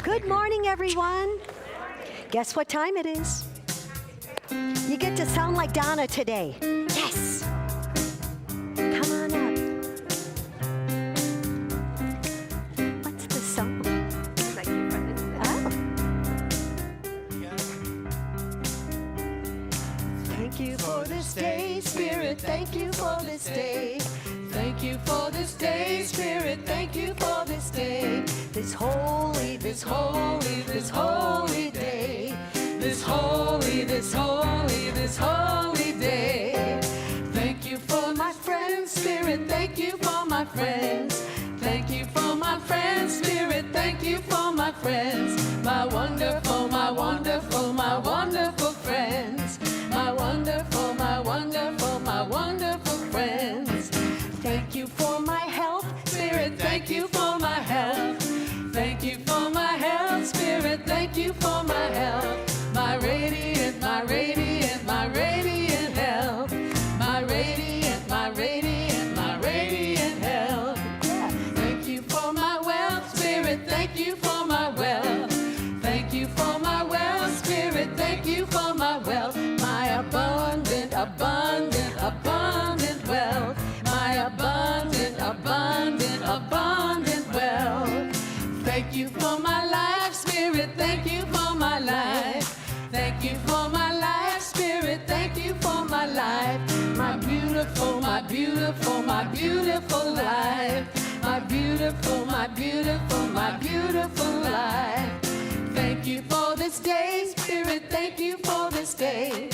Good morning, everyone. Guess what time it is? You get to sound like Donna today. Yes. Come on up. What's the song? Oh. Thank you for this day, Spirit. Thank you for this day. Thank you for this day, Spirit. Thank you for this day. This holy, this holy, this holy day. This holy, this holy, this holy day. Thank you for my friends, Spirit. Thank you for my friends. Thank you for my friends, Spirit. Thank you for my friends. My wonderful, my wonderful, my wonderful friends. My wonderful, my wonderful, my wonderful friends. Thank you for my health, Spirit. Thank you for my health. Thank you for my health, Spirit. Thank you for my health. My radiant, my radiant, my radiant health. My radiant, my radiant, my radiant health. Thank you for my wealth, Spirit. Thank you for my wealth. Thank you for my wealth, Spirit. Thank you for my wealth. My abundant, abundant, abundant wealth. My abundant, abundant, abundant wealth. Thank you for my life, Spirit. Thank you for my life. Thank you for my life, Spirit. Thank you for my life. My beautiful, my beautiful, my beautiful life. My beautiful, my beautiful, my beautiful life. Thank you for this day, Spirit. Thank you for this day.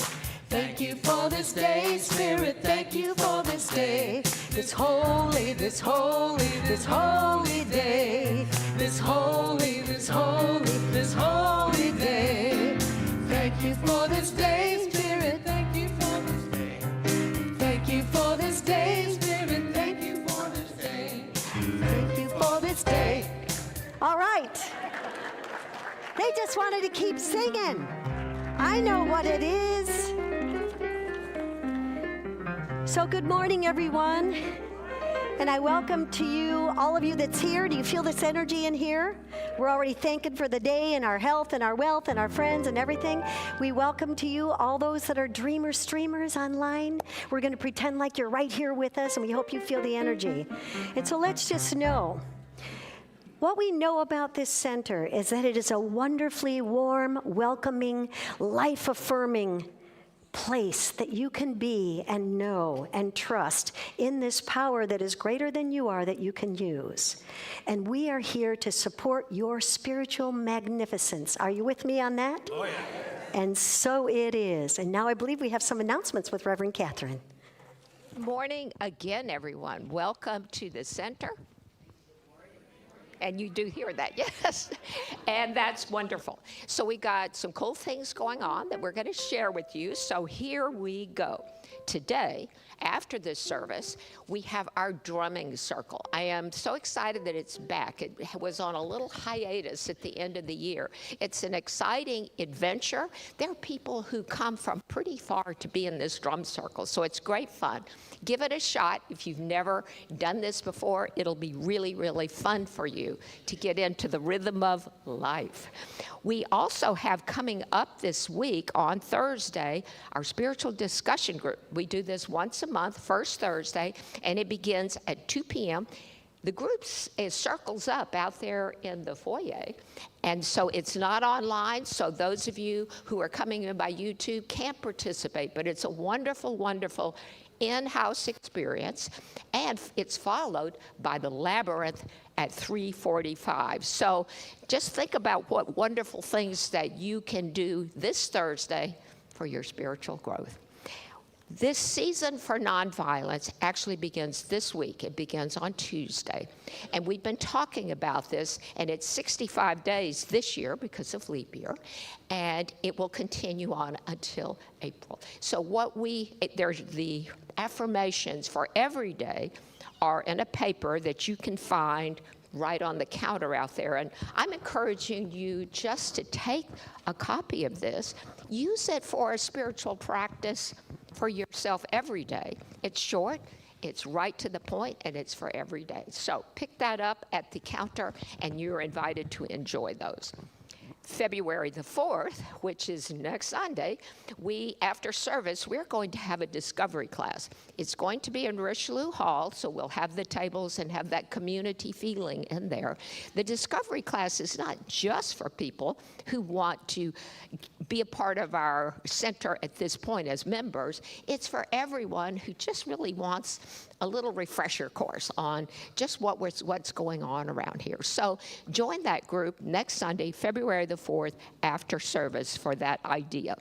Thank you for this day, Spirit. Thank you for this day. This holy, this holy, this holy day. This holy, this holy, this holy day. Thank you for this day, Spirit. Thank you for this day. Thank you for this day, Spirit. Thank you for this day. Thank you for this day. All right. They just wanted to keep singing. I know what it is. So good morning, everyone. And I welcome to you, all of you that's here. Do you feel this energy in here? We're already thanking for the day and our health and our wealth and our friends and everything. We welcome to you, all those that are dreamers, streamers online. We're going to pretend like you're right here with us, and we hope you feel the energy. And so let's just know, what we know about this center is that it is a wonderfully warm, welcoming, life-affirming place that you can be and know and trust in this power that is greater than you are that you can use. And we are here to support your spiritual magnificence. Are you with me on that? Oh, yeah. And so it is. And now I believe we have some announcements with Reverend Catherine. Good morning again, everyone. Welcome to the center. And you do hear that, yes. And that's wonderful. So we got some cool things going on that we're going to share with you. So here we go. Today, after this service, we have our drumming circle. I am so excited that it's back. It was on a little hiatus at the end of the year. It's an exciting adventure. There are people who come from pretty far to be in this drum circle, so it's great fun. Give it a shot. If you've never done this before, it'll be really, really fun for you to get into the rhythm of life. We also have coming up this week on Thursday, our spiritual discussion group. We do this once a month, first Thursday, and it begins at 2 p.m. The group circles up out there in the foyer, and so it's not online, so those of you who are coming in by YouTube can't participate, but it's a wonderful, wonderful in-house experience, and it's followed by the Labyrinth at 3:45. So just think about what wonderful things that you can do this Thursday for your spiritual growth. This season for nonviolence actually begins this week. It begins on Tuesday. And we've been talking about this, and it's 65 days this year because of leap year, and it will continue on until April. So there's the affirmations for every day are in a paper that you can find right on the counter out there. And I'm encouraging you just to take a copy of this, use it for a spiritual practice for yourself every day. It's short, It's right to the point, and it's for every day. So pick that up at the counter, and you're invited to enjoy those. February the 4th, which is next Sunday, after service, we're going to have a discovery class. It's going to be in Richelieu Hall, so we'll have the tables and have that community feeling in there. The discovery class is not just for people who want to be a part of our center at this point as members. It's for everyone who just really wants a little refresher course on just what's going on around here. So join that group next Sunday, February the 4th, after service for that idea.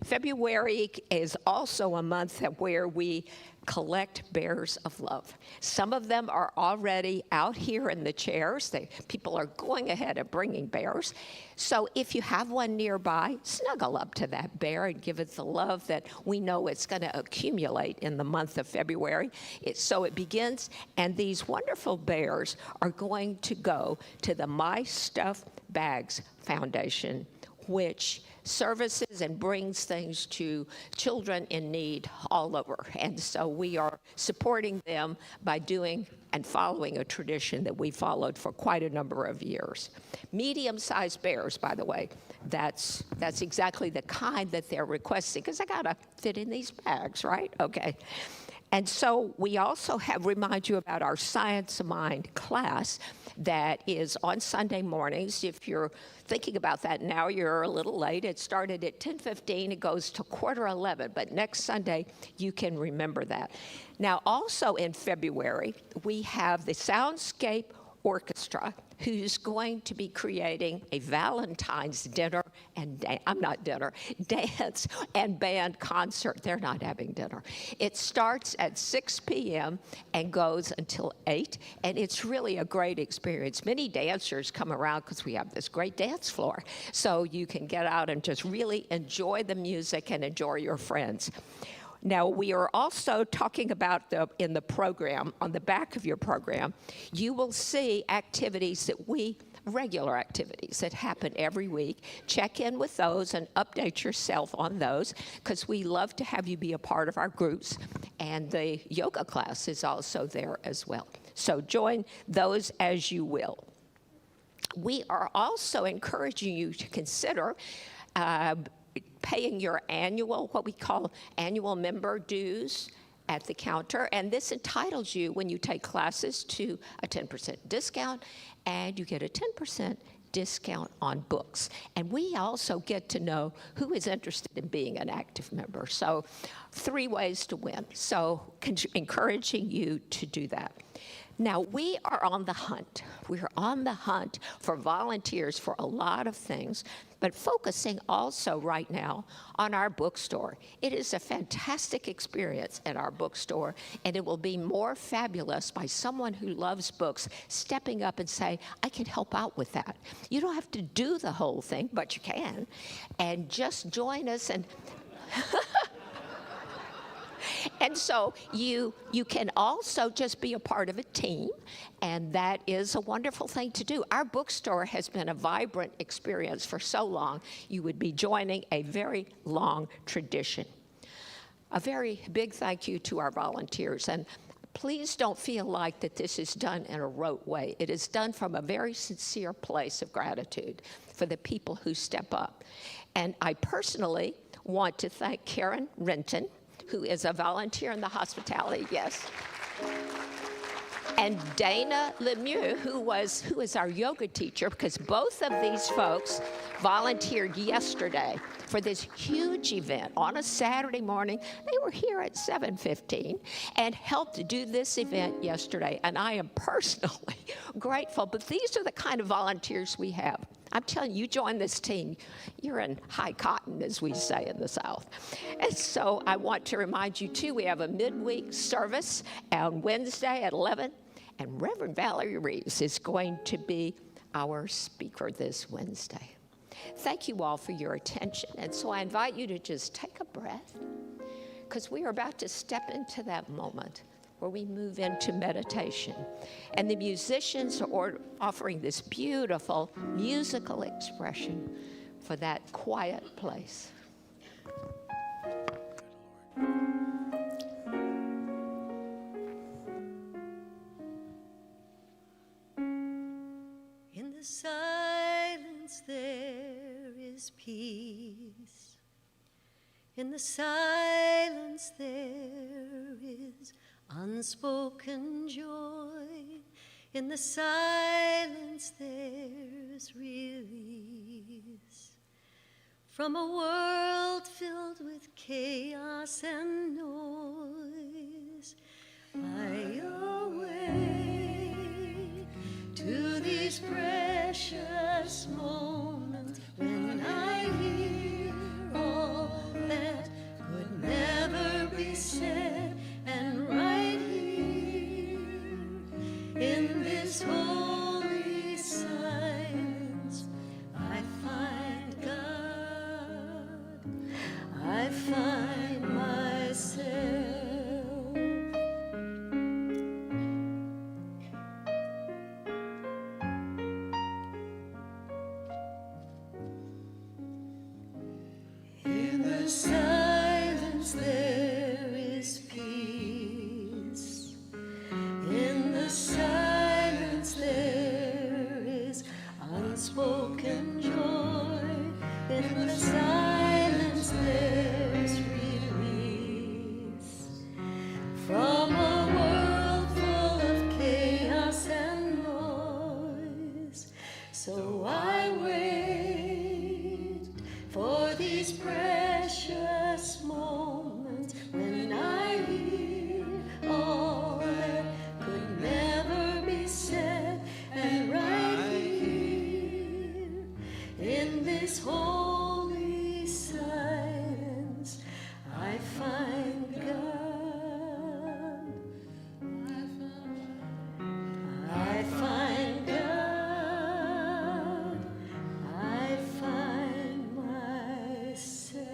February is also a month where we collect bears of love. Some of them are already out here in the chairs. People are going ahead and bringing bears. So if you have one nearby, snuggle up to that bear and give it the love that we know it's going to accumulate in the month of February. So it begins, and these wonderful bears are going to go to the My Stuff Bags Foundation, which services and brings things to children in need all over. And so we are supporting them by doing and following a tradition that we followed for quite a number of years. Medium-sized bears, by the way, that's exactly the kind that they're requesting, because I gotta fit in these bags, right? Okay. And so we also remind you about our Science of Mind class that is on Sunday mornings. If you're thinking about that now, you're a little late. It started at 10:15. It goes to 11:15. But next Sunday, you can remember that. Now, also in February, we have the Soundscape Orchestra, who's going to be creating a Valentine's dinner and dance and band concert. They're not having dinner. It starts at 6 p.m. and goes until 8, and it's really a great experience. Many dancers come around because we have this great dance floor, so you can get out and just really enjoy the music and enjoy your friends. Now, we are also talking about in the program, on the back of your program, you will see regular activities that happen every week. Check in with those and update yourself on those, because we love to have you be a part of our groups. And the yoga class is also there as well. So join those as you will. We are also encouraging you to consider paying your what we call annual member dues at the counter, and this entitles you, when you take classes, to a 10% discount, and you get a 10% discount on books. And we also get to know who is interested in being an active member. So 3 ways to win. So encouraging you to do that. Now, we are on the hunt. We're on the hunt for volunteers for a lot of things, but focusing also right now on our bookstore. It is a fantastic experience at our bookstore, and it will be more fabulous by someone who loves books stepping up and say, I can help out with that. You don't have to do the whole thing, but you can. And just join us and And so you can also just be a part of a team, and that is a wonderful thing to do. Our bookstore has been a vibrant experience for so long. You would be joining a very long tradition. A very big thank you to our volunteers, and please don't feel like that this is done in a rote way. It is done from a very sincere place of gratitude for the people who step up. And I personally want to thank Karen Renton, who is a volunteer in the hospitality, yes, and Dana Lemieux, who is our yoga teacher, because both of these folks volunteered yesterday for this huge event on a Saturday morning. They were here at 7:15 and helped do this event yesterday, and I am personally grateful. But these are the kind of volunteers we have. I'm telling you, join this team, you're in high cotton, as we say in the South. And so I want to remind you, too, we have a midweek service on Wednesday at 11, and Reverend Valerie Reeves is going to be our speaker this Wednesday. Thank you all for your attention. And so I invite you to just take a breath, because we are about to step into that moment where we move into meditation. And the musicians are offering this beautiful musical expression for that quiet place. is peace. In the silence there is unspoken joy. In the silence there's release. From a world filled with chaos and noise, I awake to these precious moments when I hear all that could never be said, and right here in this holy silence I find God, I find myself. In the silence there is peace. In the silence there is unspoken joy. In the silence there's release. From a world full of chaos and noise, so I wait for these precious moments when I hear all that could never be said, and right here in this holy silence I find God, I find God, I find myself.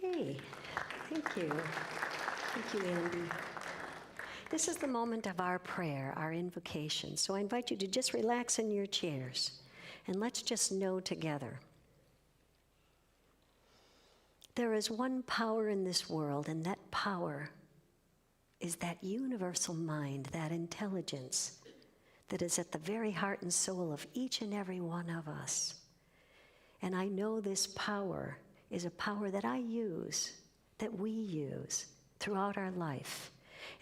Hey, thank you. Thank you, Andy. This is the moment of our prayer, our invocation. So I invite you to just relax in your chairs and let's just know together. There is one power in this world, and that power is that universal mind, that intelligence that is at the very heart and soul of each and every one of us. And I know this power is a power that I use, that we use throughout our life.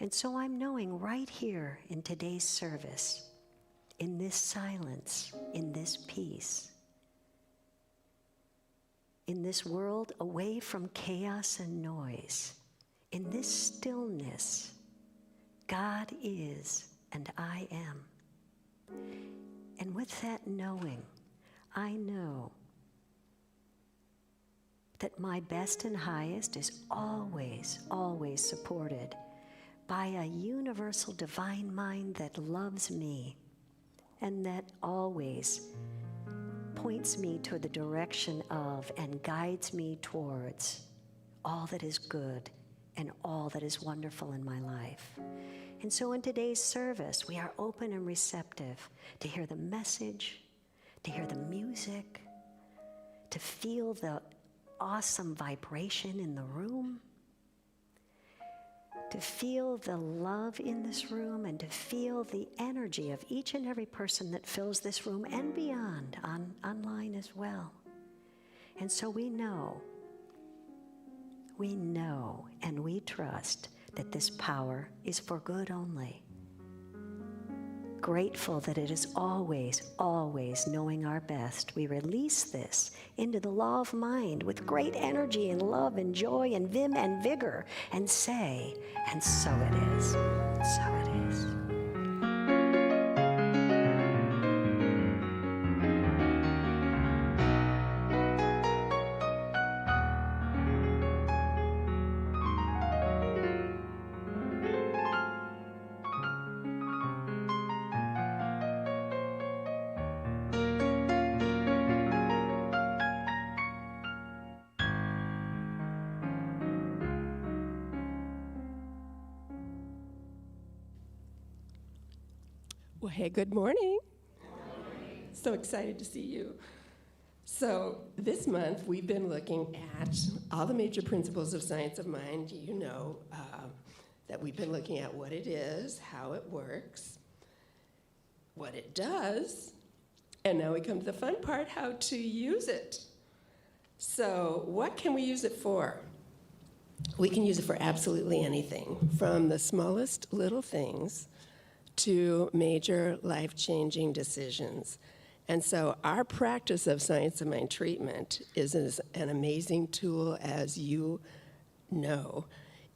And so I'm knowing right here in today's service, in this silence, in this peace, in this world away from chaos and noise, in this stillness, God is and I am. And with that knowing, I know that my best and highest is always, always supported by a universal divine mind that loves me and that always points me toward the direction of and guides me towards all that is good and all that is wonderful in my life. And so in today's service, we are open and receptive to hear the message, to hear the music, to feel the awesome vibration in the room, to feel the love in this room, and to feel the energy of each and every person that fills this room and beyond, online as well. And so we know, and we trust that this power is for good only. Grateful that it is always, always knowing our best, we release this into the law of mind with great energy and love and joy and vim and vigor, and say, and so it is, so it is. Well, hey, good morning. So excited to see you. So this month, we've been looking at all the major principles of science of mind. You know, that we've been looking at what it is, how it works, what it does, and now we come to the fun part, how to use it. So what can we use it for? We can use it for absolutely anything, from the smallest little things to major life-changing decisions. And so our practice of science of mind treatment is an amazing tool, as you know.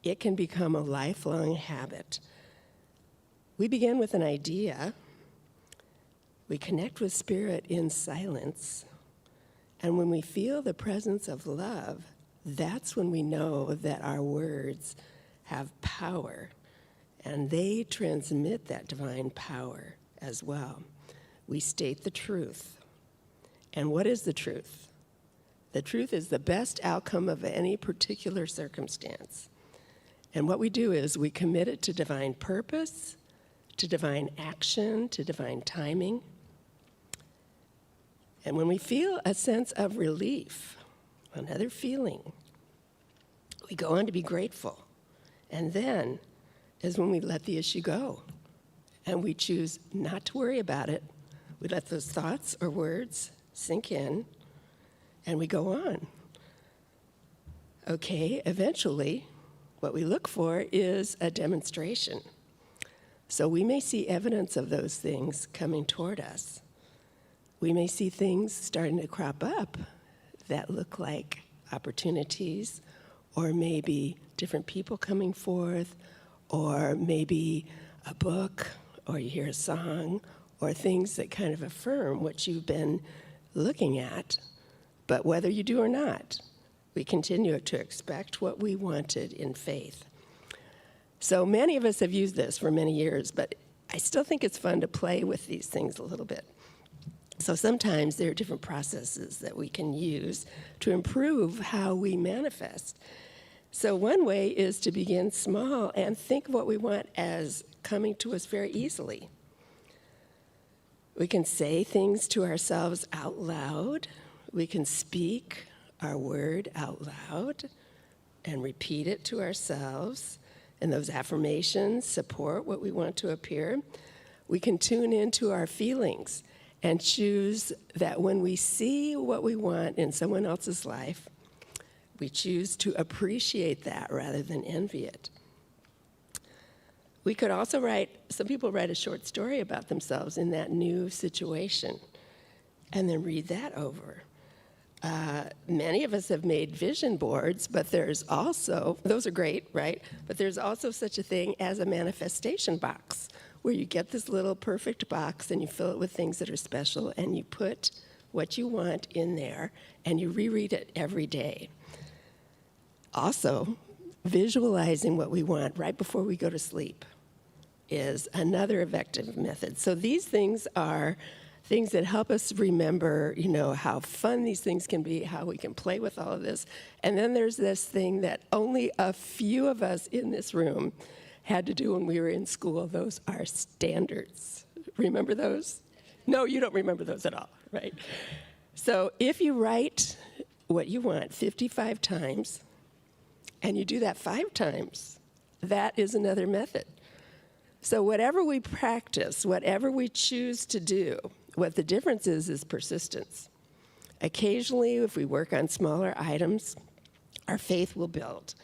It can become a lifelong habit. We begin with an idea. We connect with spirit in silence. And when we feel the presence of love, that's when we know that our words have power. And they transmit that divine power as well. We state the truth. And what is the truth? The truth is the best outcome of any particular circumstance. And what we do is we commit it to divine purpose, to divine action, to divine timing. And when we feel a sense of relief, another feeling, we go on to be grateful. And then is when we let the issue go. And we choose not to worry about it. We let those thoughts or words sink in, and we go on. Okay, eventually, what we look for is a demonstration. So we may see evidence of those things coming toward us. We may see things starting to crop up that look like opportunities, or maybe different people coming forth, or maybe a book, or you hear a song, or things that kind of affirm what you've been looking at. But whether you do or not, we continue to expect what we wanted in faith. So many of us have used this for many years, but I still think it's fun to play with these things a little bit. So sometimes there are different processes that we can use to improve how we manifest. So one way is to begin small and think of what we want as coming to us very easily. We can say things to ourselves out loud. We can speak our word out loud and repeat it to ourselves. And those affirmations support what we want to appear. We can tune into our feelings and choose that when we see what we want in someone else's life, we choose to appreciate that rather than envy it. We could also some people write a short story about themselves in that new situation and then read that over. Many of us have made vision boards, but there's also, those are great, right? But there's also such a thing as a manifestation box, where you get this little perfect box and you fill it with things that are special and you put what you want in there and you reread it every day. Also, visualizing what we want right before we go to sleep is another effective method. So these things are things that help us remember, how fun these things can be, how we can play with all of this. And then there's this thing that only a few of us in this room had to do when we were in school. Those are standards. Remember those? No, you don't remember those at all, right? So if you write what you want 55 times, and you do that 5 times, that is another method. So whatever we practice, whatever we choose to do, what the difference is persistence. Occasionally, if we work on smaller items, our faith will build.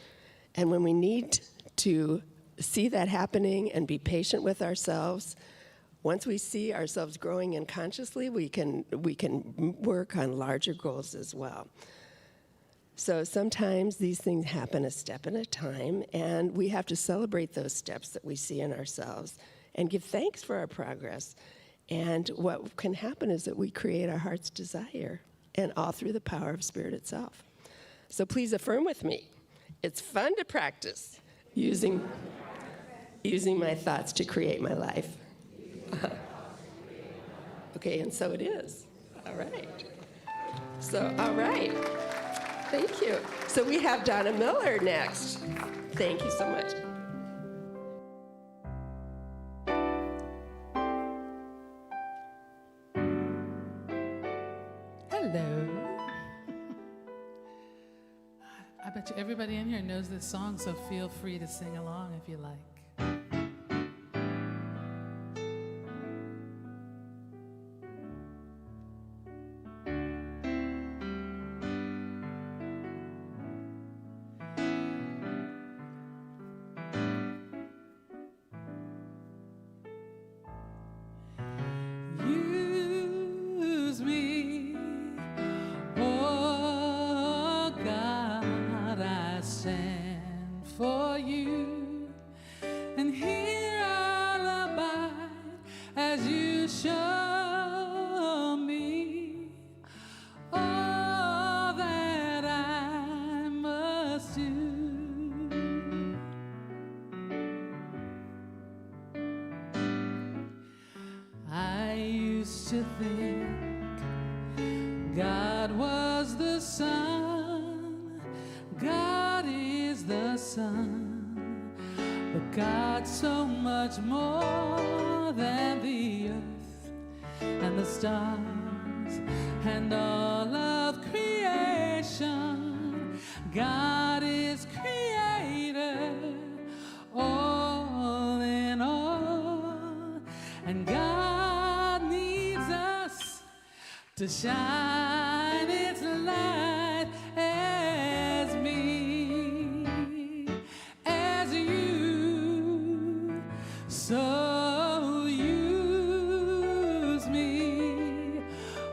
And when we need to see that happening and be patient with ourselves, once we see ourselves growing unconsciously, we can work on larger goals as well. So sometimes these things happen a step at a time, and we have to celebrate those steps that we see in ourselves and give thanks for our progress. And what can happen is that we create our heart's desire, and all through the power of Spirit itself. So please affirm with me. It's fun to practice using my thoughts to create my life. Okay, and so it is. All right. So, all right. Thank you. So we have Donna Miller next. Thank you so much. Hello. I bet you everybody in here knows knows this song, so feel free to sing along if you like. Use me, oh God, I stand for you, and here I'll abide as you show me all that I must do. I used to think God was the sun, God is the sun, but God's so much more than the earth and the stars and all of creation. God is creator, all in all, and God needs us to shine its light as me, as you, so use me,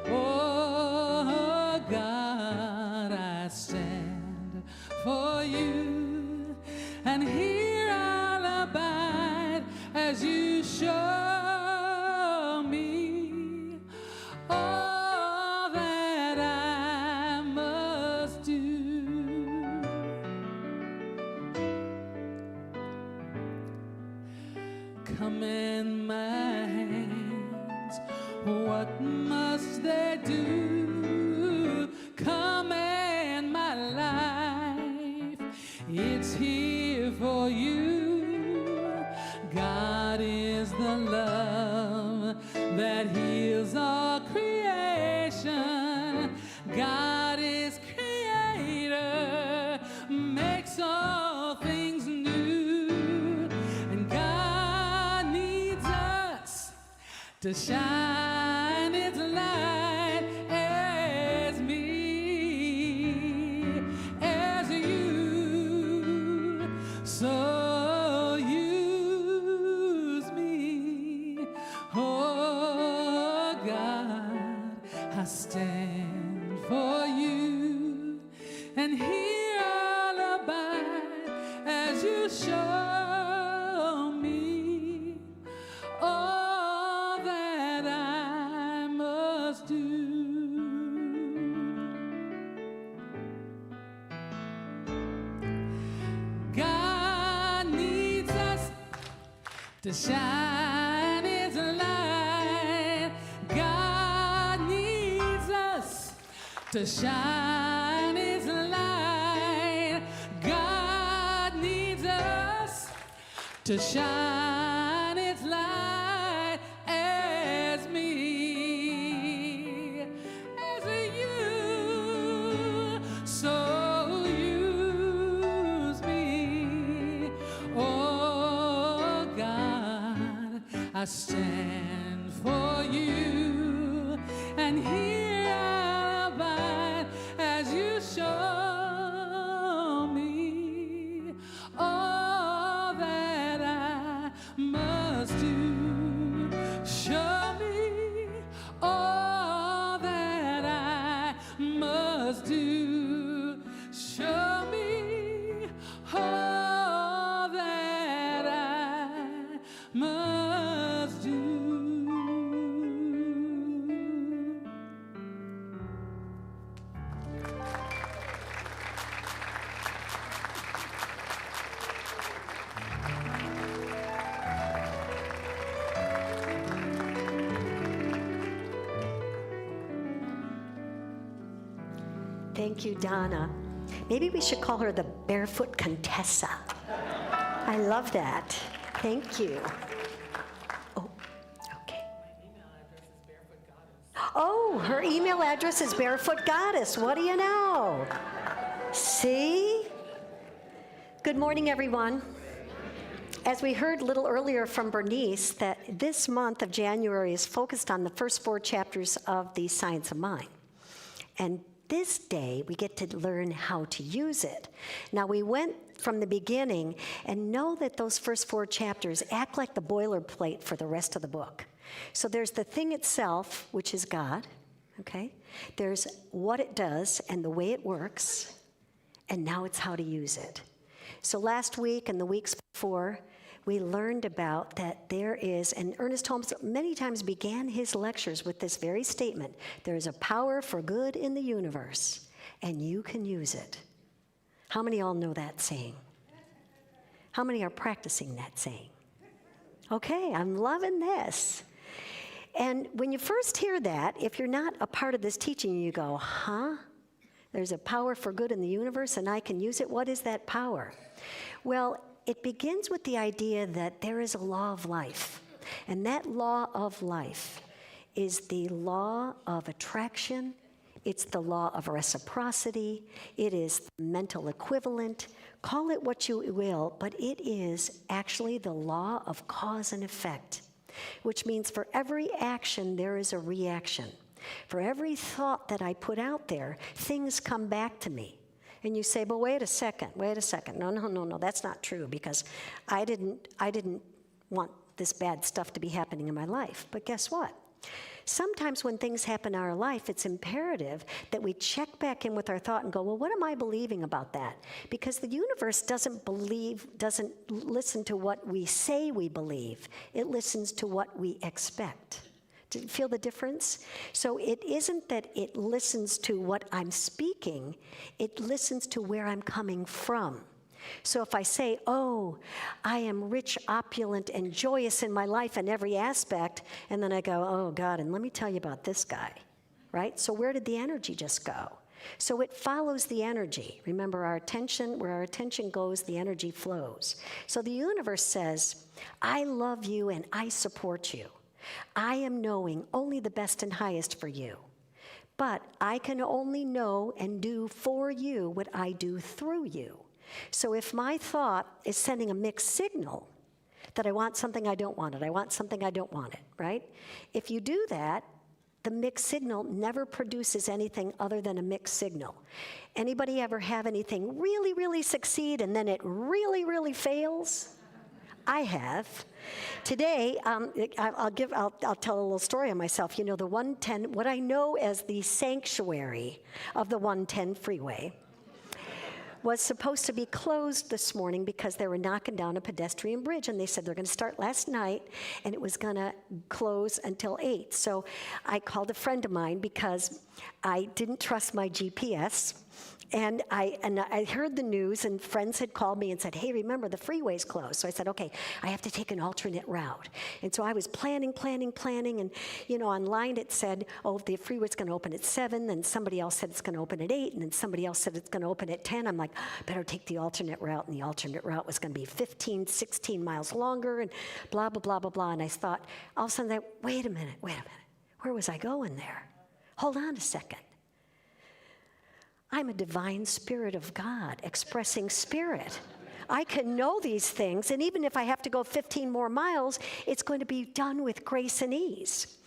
oh God, I stand for you, and here I'll abide as you show me all that I must do. Come in my hands, what must they do? Come in my life, it's here for you. God is the love that heals all creation. God is creator, makes all things new, and God needs us to shine its light as me, as you, so use me, oh God, I stand for you, and here I'll abide as you show me all that I must do. God needs us to shine his light. God needs us to shine his light. God needs us to shine its light as me, as you, so use me, oh God, I stand for you, and here I'll abide as you show me all that I must do. Show me all that I must do. Show me all that I must do. Thank you, Donna. Maybe we should call her the Barefoot Contessa. I love that. Thank you. Oh, okay. Oh, her email address is Barefoot Goddess. What do you know? See? Good morning, everyone. As we heard a little earlier from Bernice, that this month of January is focused on the first 4 chapters of the Science of Mind. And this day, we get to learn how to use it. Now, we went from the beginning and know that those first 4 chapters act like the boilerplate for the rest of the book. So there's the thing itself, which is God, okay? There's what it does and the way it works, and now it's how to use it. So last week and the weeks before, we learned about that there is, and Ernest Holmes many times began his lectures with this very statement: there is a power for good in the universe, and you can use it. How many all know that saying? How many are practicing that saying? Okay, I'm loving this. And when you first hear that, if you're not a part of this teaching, you go, huh? There's a power for good in the universe, and I can use it. What is that power? Well, it begins with the idea that there is a law of life. And that law of life is the law of attraction. It's the law of reciprocity. It is the mental equivalent. Call it what you will, but it is actually the law of cause and effect, which means for every action, there is a reaction. For every thought that I put out there, things come back to me. And you say, but wait a second. No, that's not true, because I didn't want this bad stuff to be happening in my life. But guess what? Sometimes when things happen in our life, it's imperative that we check back in with our thought and go, well, what am I believing about that? Because the universe doesn't listen to what we say we believe. It listens to what we expect. Do you feel the difference? So it isn't that it listens to what I'm speaking, it listens to where I'm coming from. So if I say, oh, I am rich, opulent, and joyous in my life in every aspect, and then I go, oh God, and let me tell you about this guy, right? So where did the energy just go? So it follows the energy. Remember, where our attention goes, the energy flows. So the universe says, I love you and I support you. I am knowing only the best and highest for you. But I can only know and do for you what I do through you. So if my thought is sending a mixed signal that I want something, I don't want it, I want something, I don't want it, right? If you do that, the mixed signal never produces anything other than a mixed signal. Anybody ever have anything really, really succeed and then it really, really fails? I have. Today, I'll tell a little story on myself. You know, the 110, what I know as the sanctuary of the 110 freeway, was supposed to be closed this morning because they were knocking down a pedestrian bridge, and they said they're going to start last night, and it was going to close until 8. So I called a friend of mine because I didn't trust my GPS. And I heard the news, and friends had called me and said, hey, remember, the freeway's closed. So I said, okay, I have to take an alternate route. And so I was planning, and, you know, online it said, oh, the freeway's going to open at 7, then somebody else said it's going to open at 8, and then somebody else said it's going to open at 10. I'm like, better take the alternate route, and the alternate route was going to be 15, 16 miles longer, and blah, blah, blah, blah, blah. And I thought, all of a sudden, wait a minute, where was I going there? Hold on a second. I'm a divine spirit of God, expressing spirit. I can know these things, and even if I have to go 15 more miles, it's going to be done with grace and ease.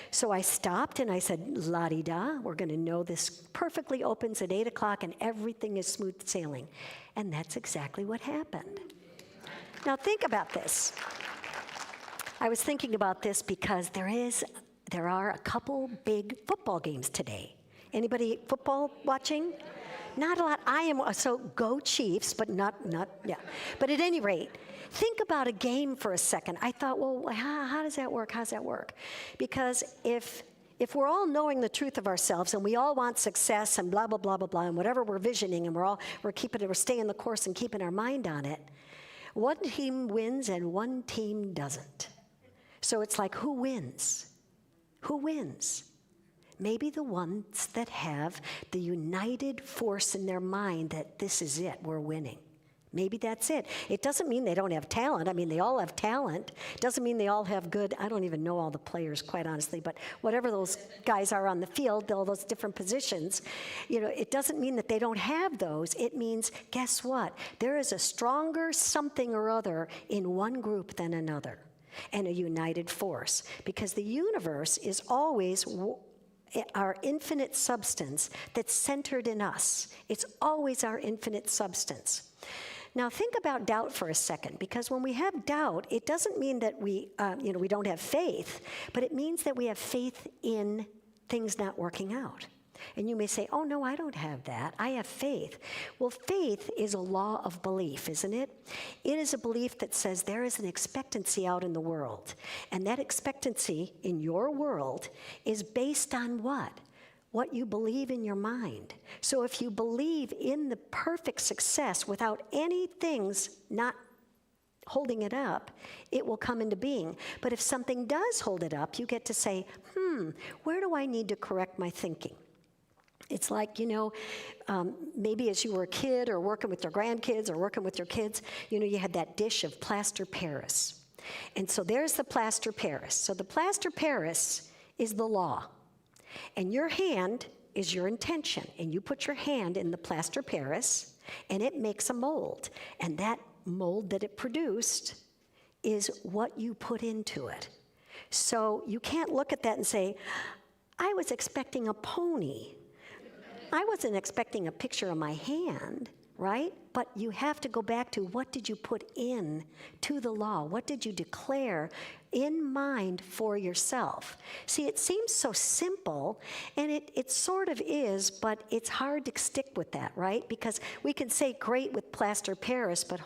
So I stopped and I said, la-di-da, we're going to know this perfectly opens at 8 o'clock and everything is smooth sailing. And that's exactly what happened. Now think about this. I was thinking about this because there are a couple big football games today. Anybody football watching? Not a lot. I am, so go Chiefs, but not, yeah. But at any rate, think about a game for a second. I thought, well, how does that work? How's that work? Because if we're all knowing the truth of ourselves and we all want success and blah, blah, blah, blah, blah, and whatever we're visioning and we're staying the course and keeping our mind on it, one team wins and one team doesn't. So it's like, who wins? Who wins? Maybe the ones that have the united force in their mind that this is it, we're winning. Maybe that's it. It doesn't mean they don't have talent. I mean, they all have talent. Doesn't mean they all have good, I don't even know all the players, quite honestly, but whatever those guys are on the field, all those different positions, it doesn't mean that they don't have those. It means, guess what? There is a stronger something or other in one group than another, and a united force, because the universe is always our infinite substance that's centered in us. It's always our infinite substance. Now think about doubt for a second, because when we have doubt, it doesn't mean that we don't have faith, but it means that we have faith in things not working out. And you may say, oh no, I don't have that. I have faith. Well, faith is a law of belief, isn't it? It is a belief that says there is an expectancy out in the world. And that expectancy in your world is based on what? What you believe in your mind. So if you believe in the perfect success without any things not holding it up, it will come into being. But if something does hold it up, you get to say, where do I need to correct my thinking? It's like, maybe as you were a kid or working with your grandkids or working with your kids, you had that dish of plaster Paris. And so there's the plaster Paris. So the plaster Paris is the law. And your hand is your intention. And you put your hand in the plaster Paris, and it makes a mold. And that mold that it produced is what you put into it. So you can't look at that and say, I was expecting a pony. I wasn't expecting a picture of my hand, right? But you have to go back to, what did you put in to the law? What did you declare in mind for yourself? See, it seems so simple, and it sort of is, but it's hard to stick with that, right? Because we can say great with plaster Paris, but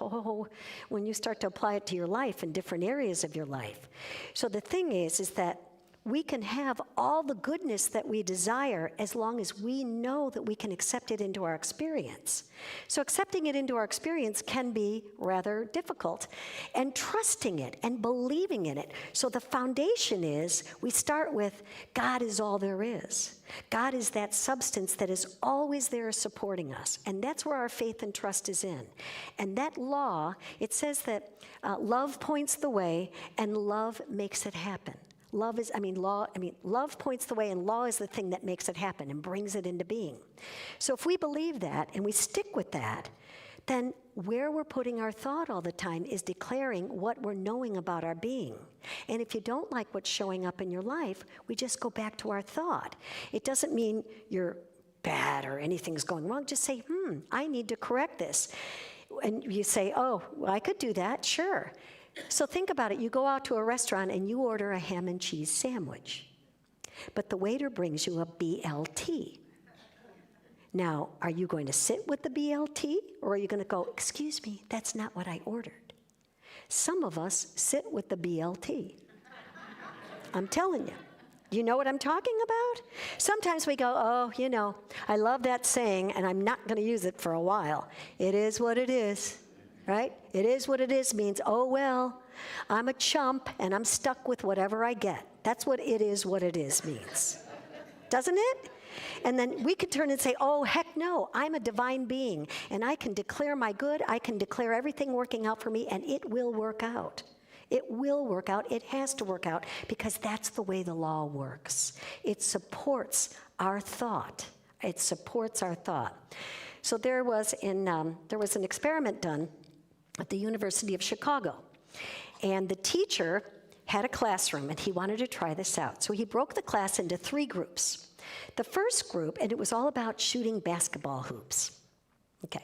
when you start to apply it to your life in different areas of your life. So the thing is that we can have all the goodness that we desire as long as we know that we can accept it into our experience. So accepting it into our experience can be rather difficult, and trusting it and believing in it. So the foundation is, we start with, God is all there is. God is that substance that is always there supporting us. And that's where our faith and trust is in. And that law, it says that love points the way and love makes it happen. Love points the way, and law is the thing that makes it happen and brings it into being. So if we believe that and we stick with that, then where we're putting our thought all the time is declaring what we're knowing about our being. And if you don't like what's showing up in your life, we just go back to our thought. It doesn't mean you're bad or anything's going wrong. Just say, I need to correct this. And you say, oh, well, I could do that, sure. So think about it. You go out to a restaurant and you order a ham and cheese sandwich, but the waiter brings you a BLT. Now, are you going to sit with the BLT, or are you going to go, excuse me, that's not what I ordered? Some of us sit with the BLT. I'm telling you. You know what I'm talking about? Sometimes we go, I love that saying, and I'm not going to use it for a while. It is what it is. Right? It is what it is means, oh, well, I'm a chump and I'm stuck with whatever I get. That's what it is means. Doesn't it? And then we could turn and say, oh, heck no, I'm a divine being and I can declare my good, I can declare everything working out for me, and it will work out. It will work out. It has to work out, because that's the way the law works. It supports our thought. It supports our thought. So there was an experiment done at the University of Chicago. And the teacher had a classroom, and he wanted to try this out. So he broke the class into 3 groups. The first group, and it was all about shooting basketball hoops. Okay.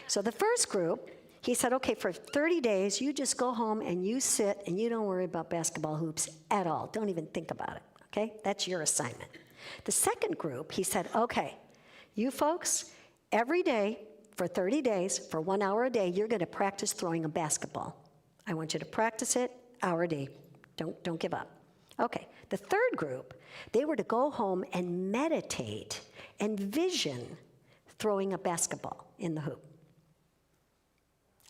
So the first group, he said, okay, for 30 days, you just go home and you sit and you don't worry about basketball hoops at all. Don't even think about it. Okay? That's your assignment. The second group, he said, okay, you folks, every day, for 30 days, for 1 hour a day, you're going to practice throwing a basketball. I want you to practice it, hour a day. Don't give up. Okay, the third group, they were to go home and meditate and vision throwing a basketball in the hoop.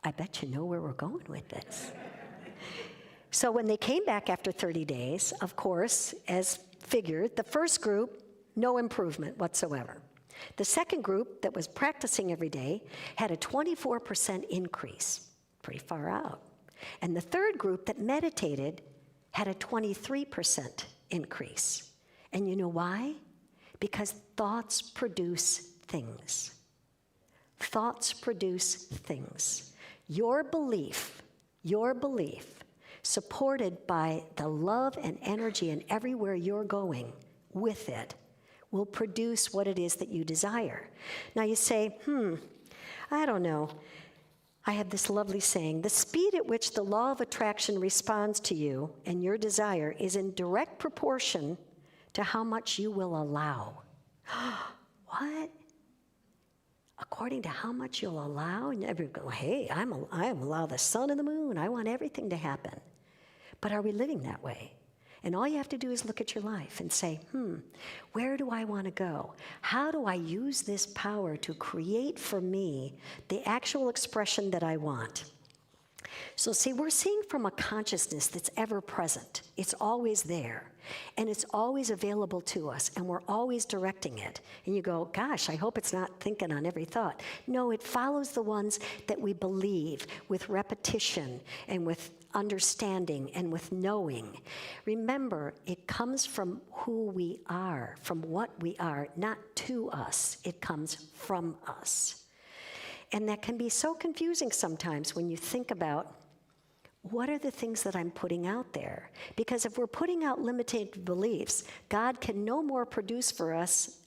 I bet you know where we're going with this. So when they came back after 30 days, of course, as figured, the first group, no improvement whatsoever. The second group that was practicing every day had a 24% increase, pretty far out. And the third group that meditated had a 23% increase. And you know why? Because thoughts produce things. Thoughts produce things. Your belief, supported by the love and energy and everywhere you're going with it, will produce what it is that you desire. Now you say, I don't know. I have this lovely saying, the speed at which the law of attraction responds to you and your desire is in direct proportion to how much you will allow. What? According to how much you'll allow? And everybody go, hey, I allow the sun and the moon. I want everything to happen. But are we living that way? And all you have to do is look at your life and say, where do I want to go? How do I use this power to create for me the actual expression that I want? So see, we're seeing from a consciousness that's ever present. It's always there, and it's always available to us, and we're always directing it. And you go, gosh, I hope it's not thinking on every thought. No, it follows the ones that we believe with repetition and with understanding and with knowing. Remember, it comes from who we are, from what we are, not to us. It comes from us. And that can be so confusing sometimes when you think about what are the things that I'm putting out there? Because if we're putting out limited beliefs, God can no more produce for us,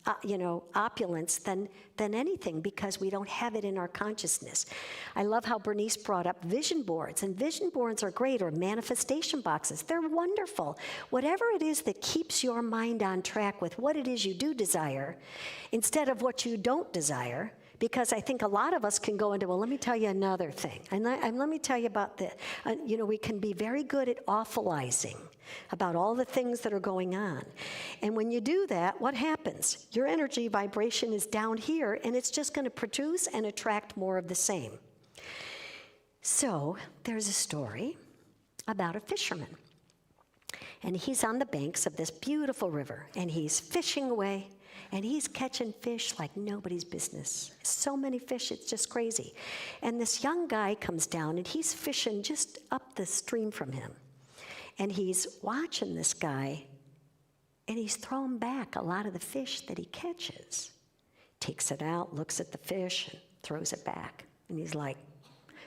opulence than anything, because we don't have it in our consciousness. I love how Bernice brought up vision boards, and vision boards are great, or manifestation boxes. They're wonderful. Whatever it is that keeps your mind on track with what it is you do desire, instead of what you don't desire. Because I think a lot of us can go into, well, let me tell you another thing. And let me tell you about this. We can be very good at awfulizing about all the things that are going on. And when you do that, what happens? Your energy vibration is down here, and it's just going to produce and attract more of the same. So there's a story about a fisherman. And he's on the banks of this beautiful river, and he's fishing away. And he's catching fish like nobody's business. So many fish, it's just crazy. And this young guy comes down, and he's fishing just up the stream from him. And he's watching this guy, and he's throwing back a lot of the fish that he catches. Takes it out, looks at the fish, and throws it back. And he's like,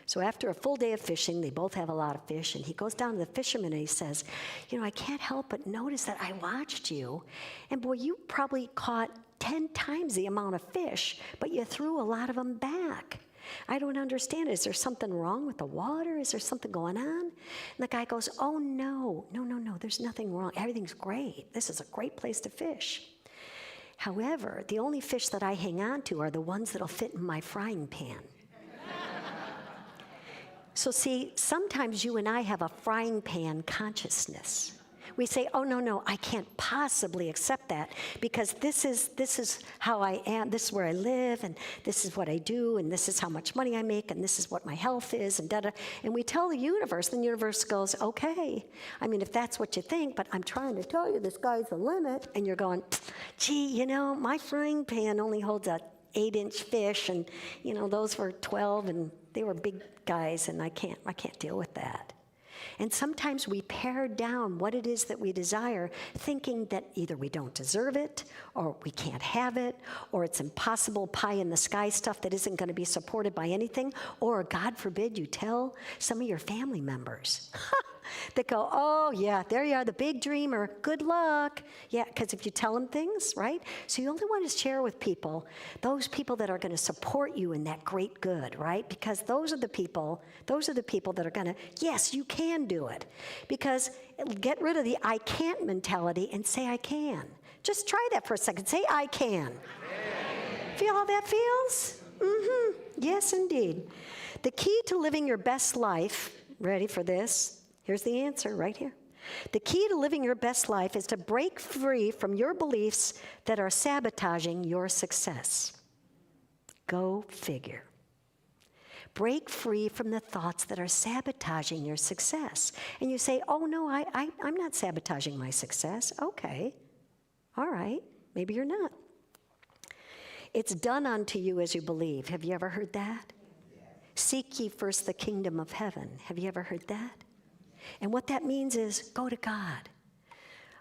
so after a full day of fishing, they both have a lot of fish, and he goes down to the fisherman and he says, I can't help but notice that I watched you, and boy, you probably caught 10 times the amount of fish, but you threw a lot of them back. I don't understand. Is there something wrong with the water? Is there something going on? And the guy goes, oh, no, there's nothing wrong. Everything's great. This is a great place to fish. However, the only fish that I hang on to are the ones that'll fit in my frying pan. So see, sometimes you and I have a frying pan consciousness. We say, oh, no, I can't possibly accept that, because this is how I am, this is where I live, and this is what I do, and this is how much money I make, and this is what my health is, and da-da. And we tell the universe, and the universe goes, okay, if that's what you think, but I'm trying to tell you the sky's the limit. And you're going, gee, my frying pan only holds a 8-inch fish, and those were 12, and they were big guys, and I can't deal with that. And sometimes we pare down what it is that we desire, thinking that either we don't deserve it, or we can't have it, or it's impossible pie in the sky stuff that isn't going to be supported by anything, or God forbid you tell some of your family members that go, oh yeah, there you are, the big dreamer, good luck. Yeah, because if you tell them things, right? So you only want to share with people, those people that are going to support you in that great good, right? Because those are the people that are going to, yes, you can do it. Because get rid of the I can't mentality and say I can. Just try that for a second. Say I can. Feel how that feels? Yes, indeed. The key to living your best life, ready for this? Here's the answer right here. The key to living your best life is to break free from your beliefs that are sabotaging your success. Go figure. Break free from the thoughts that are sabotaging your success. And you say, oh no, I'm not sabotaging my success. Okay, all right, maybe you're not. It's done unto you as you believe. Have you ever heard that? Seek ye first the kingdom of heaven. Have you ever heard that? And what that means is go to God.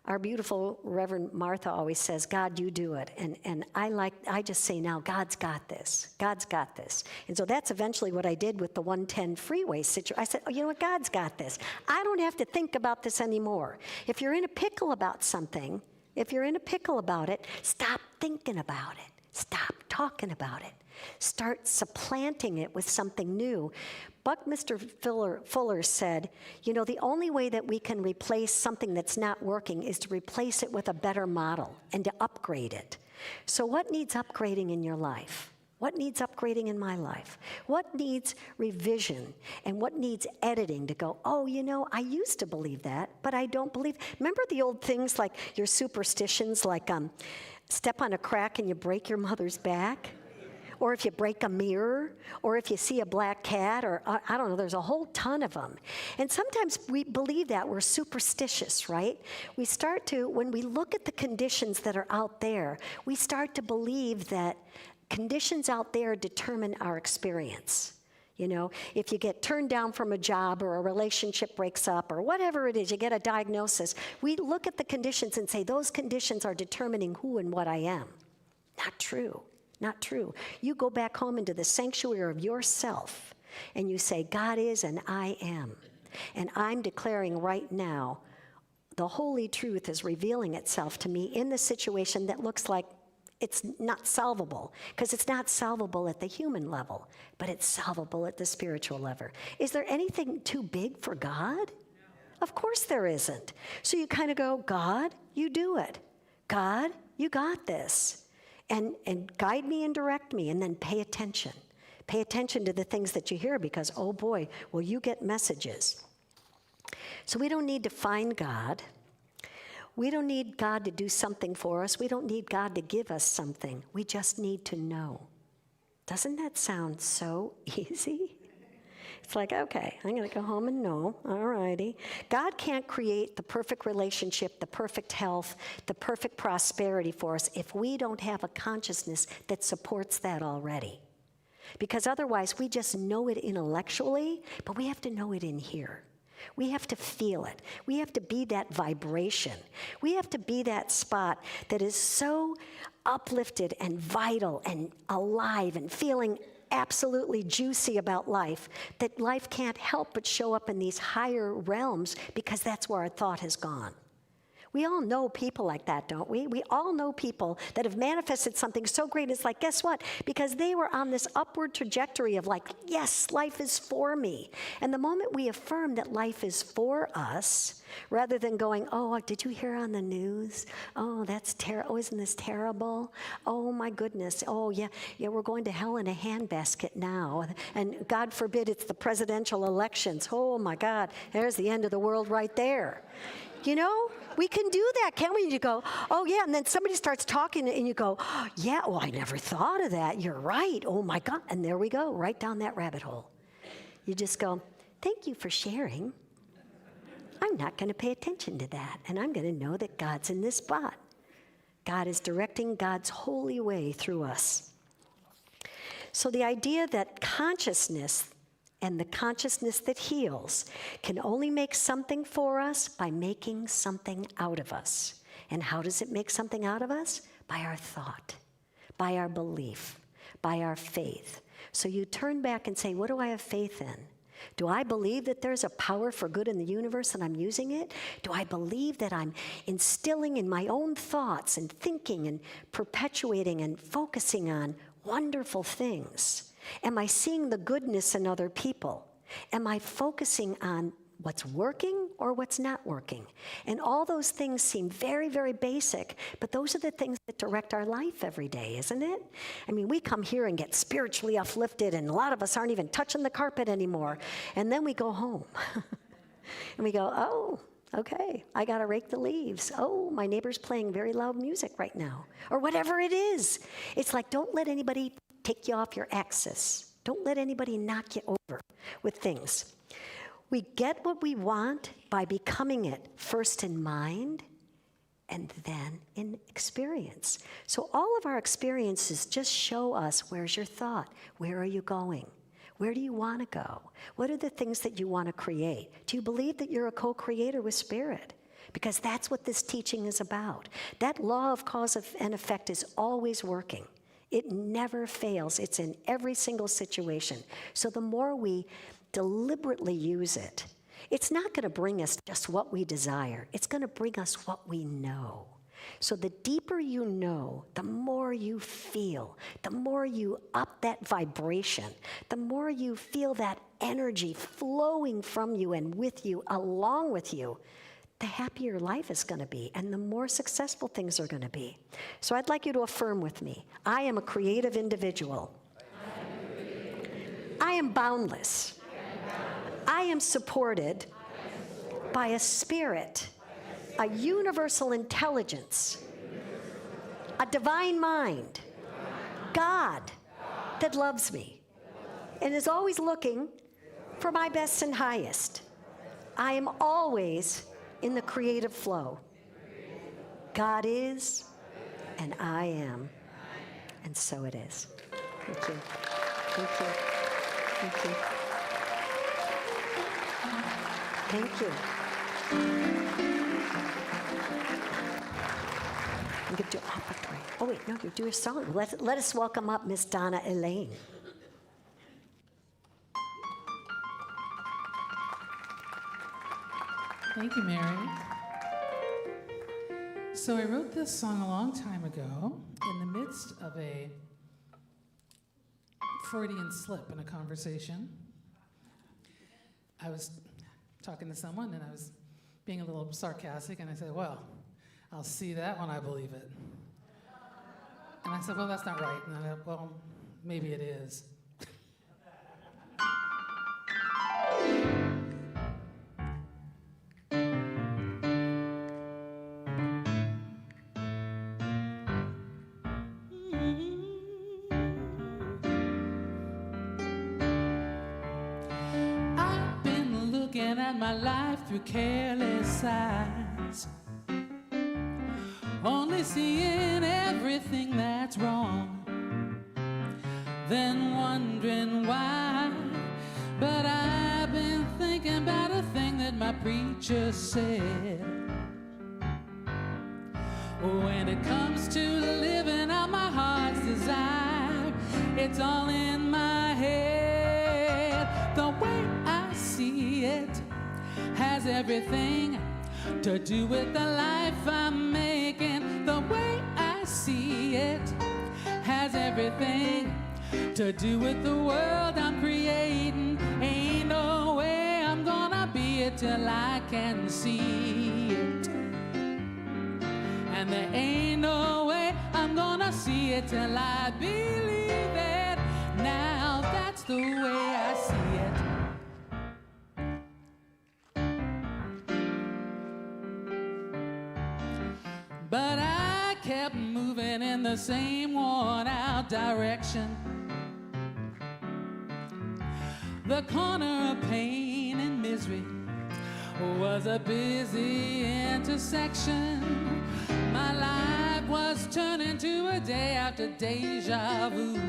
Our beautiful Reverend Martha always says, God, you do it. And I just say now, God's got this. God's got this. And so that's eventually what I did with the 110 freeway situation. I said, oh, you know what? God's got this. I don't have to think about this anymore. If you're in a pickle about something, if you're in a pickle about it, stop thinking about it. Stop talking about it. Start supplanting it with something new. Buckminster Fuller said, you know, the only way that we can replace something that's not working is to replace it with a better model and to upgrade it. So what needs upgrading in your life? What needs upgrading in my life? What needs revision and what needs editing to go, oh, you know, I used to believe that, but I don't believe. Remember the old things like your superstitions, like step on a crack and you break your mother's back? Or if you break a mirror, or if you see a black cat, or I don't know, there's a whole ton of them. And sometimes we believe that we're superstitious, right? We start to, when we look at the conditions that are out there, we start to believe that conditions out there determine our experience. You know, if you get turned down from a job or a relationship breaks up or whatever it is, you get a diagnosis, we look at the conditions and say, those conditions are determining who and what I am. Not true. Not true. You go back home into the sanctuary of yourself and you say, God is and I am. And I'm declaring right now, the holy truth is revealing itself to me in the situation that looks like it's not solvable, because it's not solvable at the human level, but it's solvable at the spiritual level. Is there anything too big for God? No. Of course there isn't. So you kind of go, God, you do it. God, you got this. And guide me and direct me, and then pay attention. Pay attention to the things that you hear, because, oh boy, will you get messages. So we don't need to find God. We don't need God to do something for us. We don't need God to give us something. We just need to know. Doesn't that sound so easy? It's like, okay, I'm going to go home and know, all righty. God can't create the perfect relationship, the perfect health, the perfect prosperity for us if we don't have a consciousness that supports that already. Because otherwise, we just know it intellectually, but we have to know it in here. We have to feel it. We have to be that vibration. We have to be that spot that is so uplifted and vital and alive and feeling absolutely juicy about life, that life can't help but show up in these higher realms, because that's where our thought has gone. We all know people like that, don't we? We all know people that have manifested something so great. It's like, guess what? Because they were on this upward trajectory of like, yes, life is for me. And the moment we affirm that life is for us, rather than going, oh, did you hear on the news? Oh, that's terrible. Oh, isn't this terrible? Oh, my goodness. Oh, yeah, we're going to hell in a handbasket now. And God forbid it's the presidential elections. Oh, my God, there's the end of the world right there. You know, we can do that, can't we? You go, oh, yeah, and then somebody starts talking, and you go, oh, yeah, well, I never thought of that. You're right. Oh, my God. And there we go, right down that rabbit hole. You just go, thank you for sharing. I'm not going to pay attention to that, and I'm going to know that God's in this spot. God is directing God's holy way through us. So the idea that consciousness and the consciousness that heals can only make something for us by making something out of us. And how does it make something out of us? By our thought, by our belief, by our faith. So you turn back and say, what do I have faith in? Do I believe that there's a power for good in the universe and I'm using it? Do I believe that I'm instilling in my own thoughts and thinking and perpetuating and focusing on wonderful things? Am I seeing the goodness in other people? Am I focusing on what's working or what's not working? And all those things seem very, very basic, but those are the things that direct our life every day, isn't it? I mean, we come here and get spiritually uplifted, and a lot of us aren't even touching the carpet anymore. And then we go home. And we go, oh, okay, I got to rake the leaves. Oh, my neighbor's playing very loud music right now. Or whatever it is. It's like, don't let anybody take you off your axis. Don't let anybody knock you over with things. We get what we want by becoming it first in mind, and then in experience. So all of our experiences just show us, where's your thought? Where are you going? Where do you want to go? What are the things that you want to create? Do you believe that you're a co-creator with Spirit? Because that's what this teaching is about. That law of cause and effect is always working. It never fails. It's in every single situation. So the more we deliberately use it, it's not going to bring us just what we desire. It's going to bring us what we know. So the deeper you know, the more you feel, the more you up that vibration, the more you feel that energy flowing from you and with you, along with you, the happier life is going to be and the more successful things are going to be. So I'd like you to affirm with me, I am a creative individual. I am boundless. I am supported by a spirit, a universal intelligence, a divine mind, God that loves me and is always looking for my best and highest. I am always in the creative flow. God is, and I am, and so it is. Thank you. Thank you. Thank you. Thank you. I'm going to do offertory. Oh, wait, no, you do a song. Let us welcome up Miss Donna Elaine. Thank you, Mary. So I wrote this song a long time ago in the midst of a Freudian slip in a conversation. I was talking to someone and I was being a little sarcastic and I said, well, I'll see that when I believe it. And I said, well, that's not right. And I said, well, maybe it is. I've been looking at my life through careless eyes, only seeing everything that's wrong, then wondering why. But I've been thinking about a thing that my preacher said. When it comes to living out my heart's desire, it's all in my head. The way I see it has everything to do with the life I'm making. The way I see it has everything to do with the world I'm creating. Ain't no way I'm gonna be it till I can see it. And there ain't no way I'm gonna see it till I believe it. Now that's the way I see it. But I kept moving in the same worn-out direction. The corner of pain and misery was a busy intersection. My life was turning to a day after deja vu.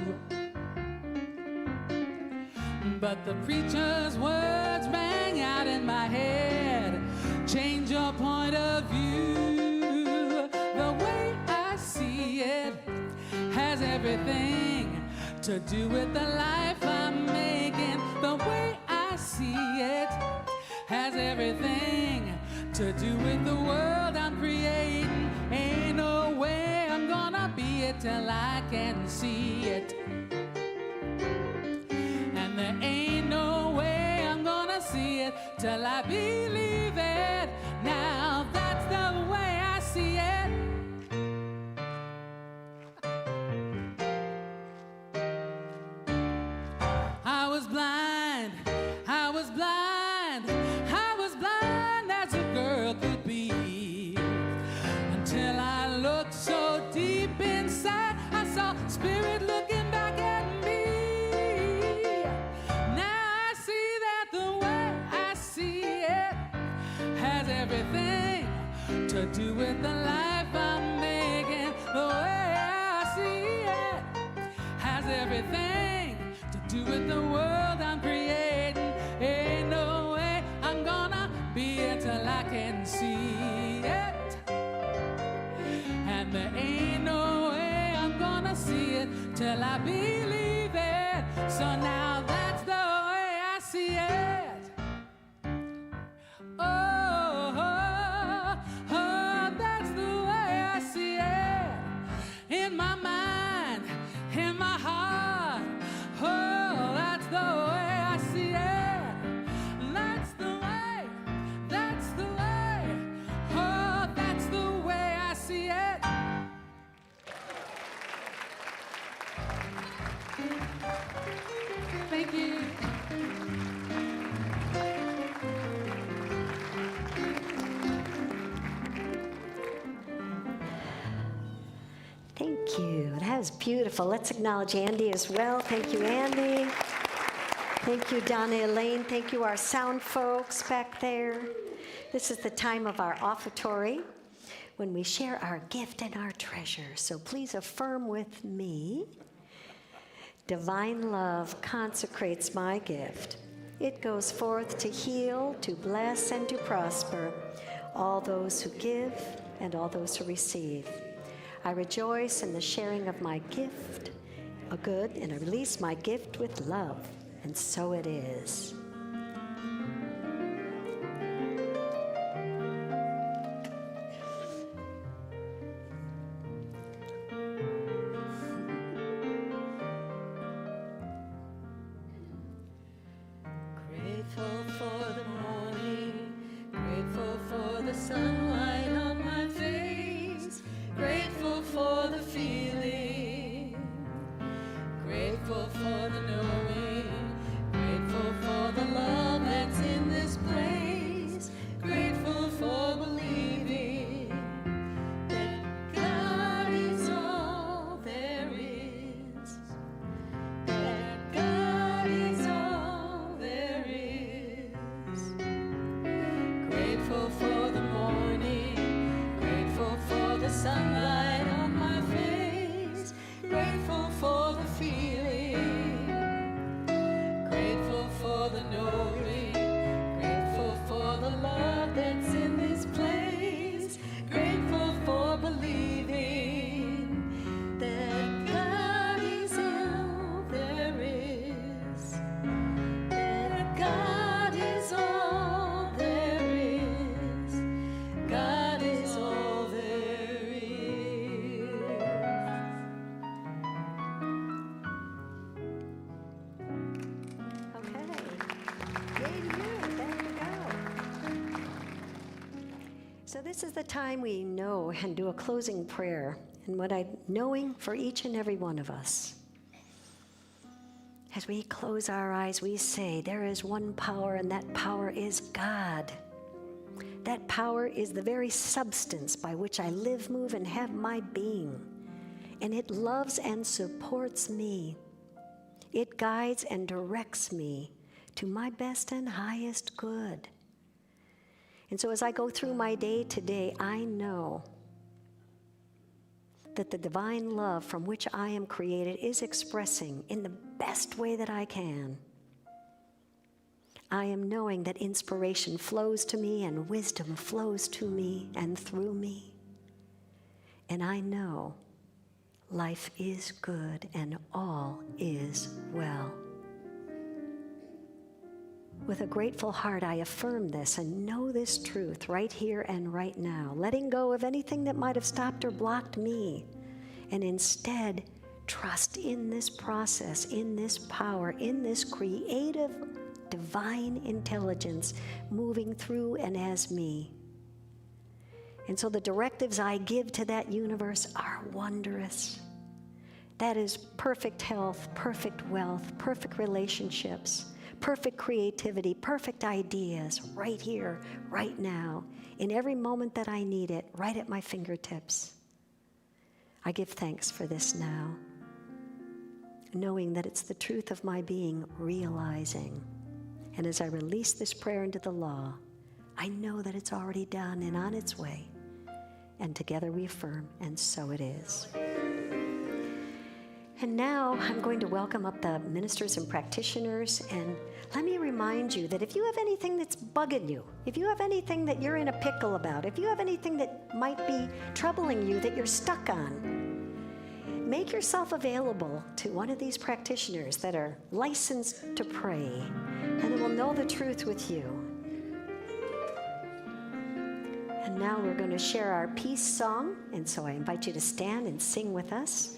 But the preacher's words rang out in my head. Change your point of view. The way I see it has everything to do with the life I'm making. The way I see it has everything to do with the world I'm creating. Ain't no way I'm gonna be it till I can see it. And there ain't no way I'm gonna see it till I believe it. Now that's the way I see it. I was blind, I was blind, I was blind as a girl could be, until I looked so deep inside, I saw Spirit looking back at me. Now I see that the way I see it has everything to do with the life can see it, and there ain't no way I'm gonna see it till I believe it. So now that's the way I see it. Oh, oh, oh, that's the way I see it. In my mind, in my heart, oh, that's the way I see it. That's the way, oh, that's the way I see it. Thank you. Thank you. That was beautiful. Let's acknowledge Andy as well. Thank you, Andy. Thank you, Donna Elaine. Thank you, our sound folks back there. This is the time of our offertory when we share our gift and our treasure. So please affirm with me. Divine love consecrates my gift. It goes forth to heal, to bless, and to prosper all those who give and all those who receive. I rejoice in the sharing of my gift, a good, and I release my gift with love. And so it is. Grateful for the morning, grateful for the sunlight on my face, grateful for the feeling, grateful for the knowing, grateful for the love that's in this place, grateful for believing that God is all there is, that God is all there is. Grateful for the morning, grateful for the sunlight on my face, grateful for the feeling, grateful for the knowing, grateful for the love that's in this place, grateful for believing that God is all there is, that God is all there is, God is all there is. Okay. Yay to you. There you go. So this is the time we know and do a closing prayer, and what I'm knowing for each and every one of us. As we close our eyes, we say, there is one power, and that power is God. That power is the very substance by which I live, move, and have my being. And it loves and supports me. It guides and directs me to my best and highest good. And so as I go through my day today, I know that the divine love from which I am created is expressing in the best way that I can. I am knowing that inspiration flows to me and wisdom flows to me and through me. And I know life is good and all is well. With a grateful heart, I affirm this and know this truth right here and right now, letting go of anything that might have stopped or blocked me, and instead trust in this process, in this power, in this creative divine intelligence moving through and as me. And so the directives I give to that universe are wondrous. That is perfect health, perfect wealth, perfect relationships, perfect creativity, perfect ideas right here, right now, in every moment that I need it, right at my fingertips. I give thanks for this now, knowing that it's the truth of my being realizing. And as I release this prayer into the law, I know that it's already done and on its way. And together we affirm, and so it is. And now I'm going to welcome up the ministers and practitioners, and let me remind you that if you have anything that's bugging you, if you have anything that you're in a pickle about, if you have anything that might be troubling you that you're stuck on, make yourself available to one of these practitioners that are licensed to pray, and they will know the truth with you. And now we're going to share our peace song, and so I invite you to stand and sing with us.